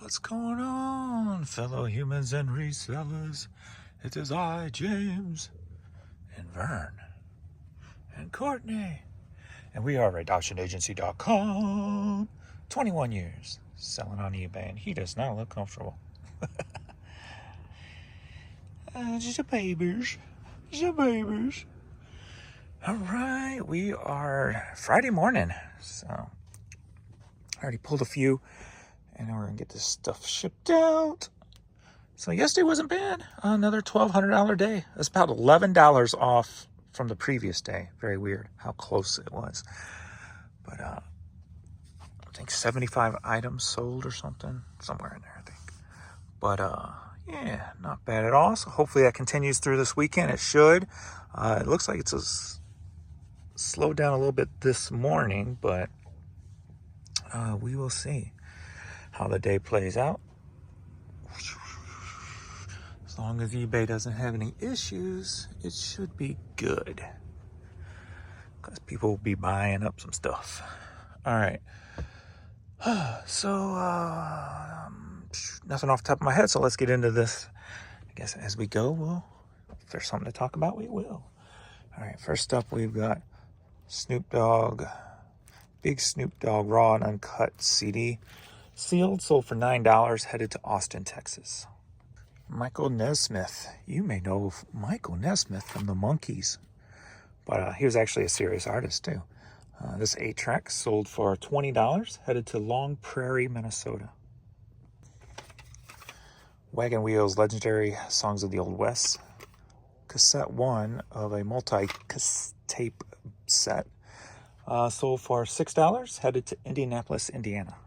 What's going on, fellow humans and resellers? It is I, James, and Vern, and Courtney, and we are adoptionagency.com. 21 years selling on eBay, and he does not look comfortable. Just a babies. All right, we are Friday morning, so I already pulled a few, and now we're gonna get this stuff shipped out. So yesterday wasn't bad. Another $1,200 day. It's about $11 off from the previous day. Very weird how close it was. But I think 75 items sold or something. Somewhere in there, I think. But yeah, not bad at all. So hopefully that continues through this weekend. It should. It looks like it's slowed down a little bit this morning, but we will see how the day plays out. As long as eBay doesn't have any issues, it should be good. Because people will be buying up some stuff. All right. So, nothing off the top of my head, so let's get into this. I guess as we go, if there's something to talk about, we will. All right, first up, we've got Snoop Dogg, Big Snoop Dogg Raw and Uncut CD. Sealed, sold for $9, headed to Austin, Texas. Michael Nesmith. You may know Michael Nesmith from the Monkees, but he was actually a serious artist too. This 8-track sold for $20, headed to Long Prairie, Minnesota. Wagon Wheels Legendary Songs of the Old West. Cassette 1 of a multi-tape set. Sold for $6, headed to Indianapolis, Indiana.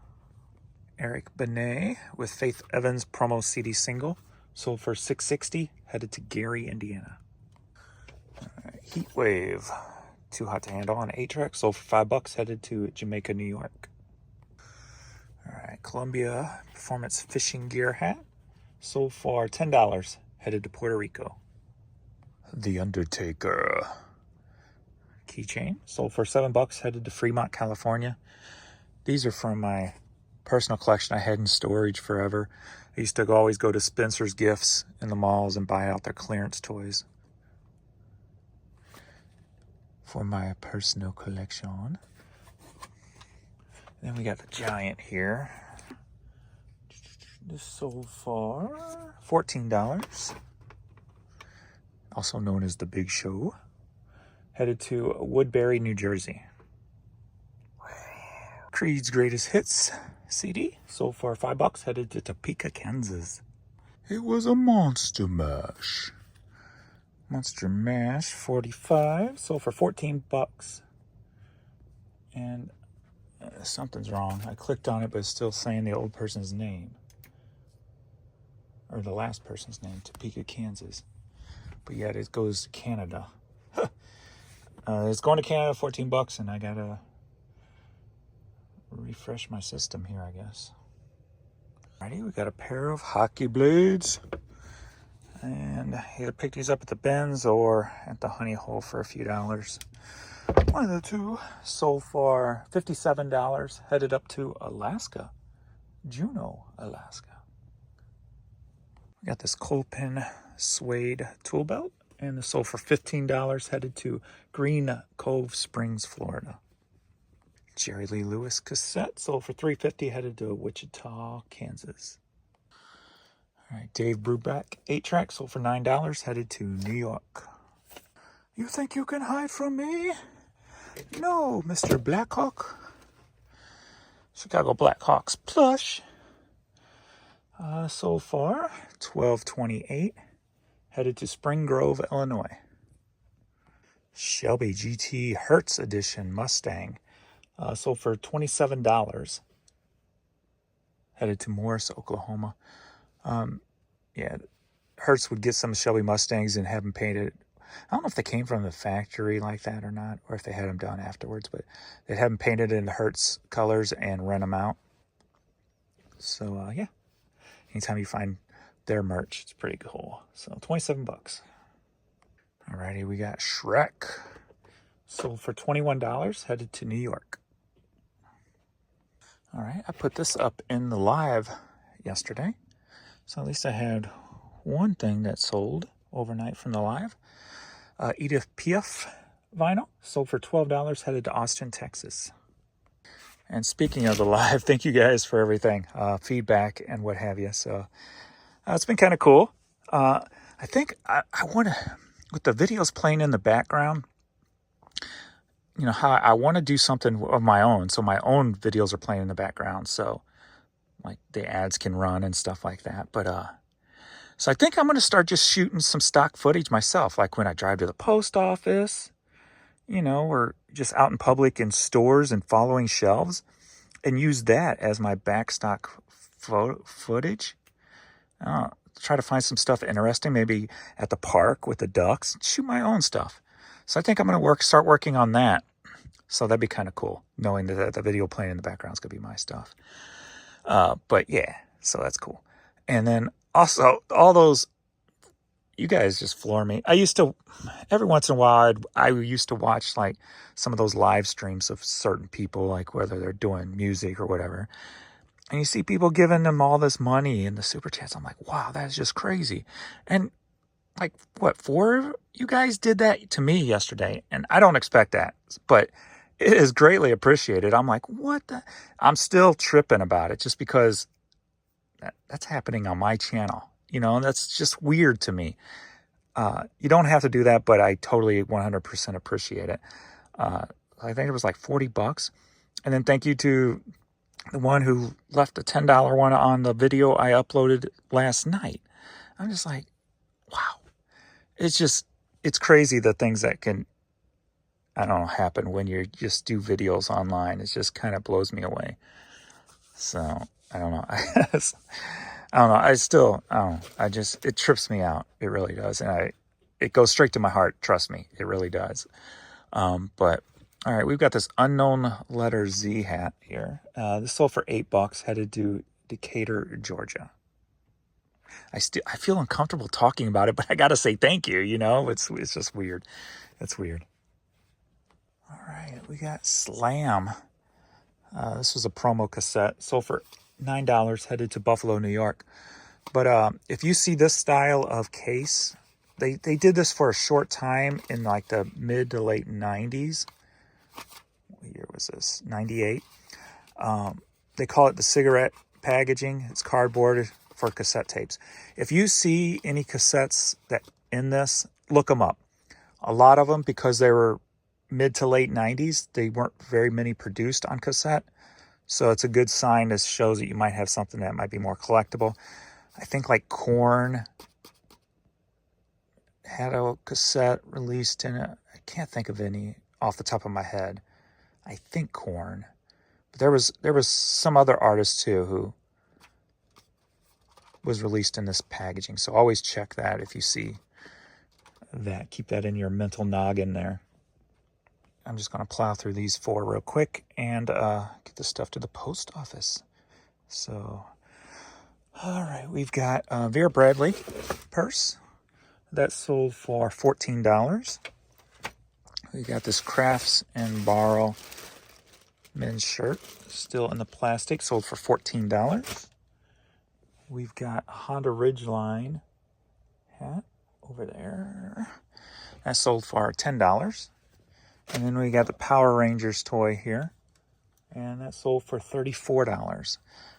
Eric Benet with Faith Evans promo CD single. Sold for $660, headed to Gary, Indiana. Heat Wave, Too Hot to Handle on 8-track, sold for $5, headed to Jamaica, New York. All right, Columbia Performance Fishing Gear Hat, sold for $10, headed to Puerto Rico. The Undertaker keychain, sold for $7, headed to Fremont, California. These are from my personal collection I had in storage forever. I used to always go to Spencer's Gifts in the malls and buy out their clearance toys for my personal collection. Then we got the Giant here. This sold for $14, also known as the Big Show, headed to Woodbury, New Jersey. Creed's Greatest Hits CD, sold for $5, headed to Topeka, Kansas. It was a Monster Mash. Monster Mash 45, sold for $14. And something's wrong. I clicked on it, but it's still saying the old person's name. Or the last person's name, Topeka, Kansas. But yet it goes to Canada. It's going to Canada, $14, and I gotta refresh my system here, I guess. Alrighty, we got a pair of hockey blades. And either pick these up at the Benz or at the Honey Hole for a few dollars. One of the two. Sold for $57, headed up to Alaska. Juneau, Alaska. We got this Colpin suede tool belt, and this sold for $15, headed to Green Cove Springs, Florida. Jerry Lee Lewis cassette, sold for $350, headed to Wichita, Kansas. All right, Dave Brubeck 8-track, sold for $9, headed to New York. You think you can hide from me? No, Mr. Blackhawk. Chicago Blackhawks plush. Sold for $12.28, headed to Spring Grove, Illinois. Shelby GT Hertz Edition Mustang, sold for $27, headed to Morris, Oklahoma. Yeah, Hertz would get some Shelby Mustangs and have them painted. I don't know if they came from the factory like that or not, or if they had them done afterwards, but they'd have them painted in the Hertz colors and rent them out. So, yeah, anytime you find their merch, it's pretty cool. So, $27. Alrighty, we got Shrek. Sold for $21, headed to New York. All right, I put this up in the live yesterday. So at least I had one thing that sold overnight from the live. Edith Piaf vinyl sold for $12, headed to Austin, Texas. And speaking of the live, thank you guys for everything, feedback and what have you. So it's been kind of cool. I think I want to, with the videos playing in the background, you know, how I want to do something of my own. So my own videos are playing in the background. So like the ads can run and stuff like that. But, so I think I'm going to start just shooting some stock footage myself. Like when I drive to the post office, you know, or just out in public in stores and following shelves, and use that as my backstock footage. Try to find some stuff interesting, maybe at the park with the ducks, shoot my own stuff. So I think I'm going to start working on that. So that'd be kind of cool, knowing that the video playing in the background is going to be my stuff. But yeah, so that's cool. And then also all those, you guys just floor me. I used to, every once in a while, I used to watch like some of those live streams of certain people, like whether they're doing music or whatever. And you see people giving them all this money in the super chats. I'm like, wow, that's just crazy. And like, what, 4 of you guys did that to me yesterday? And I don't expect that, but it is greatly appreciated. I'm like, what the? I'm still tripping about it just because that's happening on my channel. You know, and that's just weird to me. You don't have to do that, but I totally 100% appreciate it. I think it was like $40. And then thank you to the one who left a $10 one on the video I uploaded last night. I'm just like, wow. It's crazy the things that can, I don't know, happen when you just do videos online. It just kind of blows me away. So, I don't know. I don't know. It trips me out. It really does. And it goes straight to my heart. Trust me. It really does. But all right, we've got this unknown letter Z hat here. This sold for $8, headed to Decatur, Georgia. I feel uncomfortable talking about it, but I got to say thank you. You know, it's just weird. It's weird. All right, we got Slam. This was a promo cassette. Sold for $9, headed to Buffalo, New York. But if you see this style of case, they did this for a short time in like the mid to late 90s. What year was this? 98. They call it the cigarette packaging. It's cardboard for cassette tapes. If you see any cassettes that in this, look them up. A lot of them, because they were mid to late 90s, they weren't very many produced on cassette. So it's a good sign. This shows that you might have something that might be more collectible. I think like Korn had a cassette released in it. I can't think of any off the top of my head. I think Korn. But there was some other artists too who was released in this packaging. So always check that if you see that. Keep that in your mental noggin there. I'm just going to plow through these 4 real quick and get this stuff to the post office. So, all right, we've got Vera Bradley purse. That sold for $14. We got this Crafts and Borrow men's shirt, still in the plastic, sold for $14. We've got a Honda Ridgeline hat over there. That sold for $10. And then we got the Power Rangers toy here. And that sold for $34.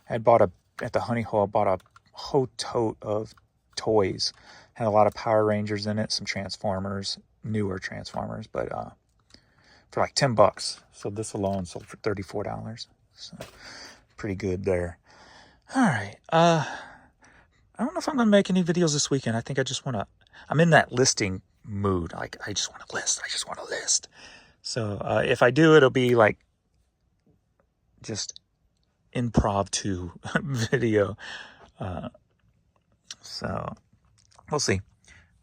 I had bought at the Honey Hole, I bought a whole tote of toys. Had a lot of Power Rangers in it, some Transformers, newer Transformers, but for like $10. So this alone sold for $34. So pretty good there. All right. I don't know if I'm going to make any videos this weekend. I think I just want to, I'm in that listing mood. Like, I just want to list. So if I do, it'll be like just improv to video. So we'll see.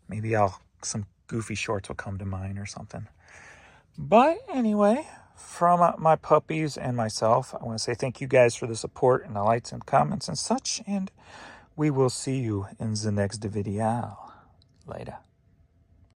Maybe some goofy shorts will come to mind or something. But anyway, from my puppies and myself, I want to say thank you guys for the support and the likes and comments and such. And we will see you in the next video. Later.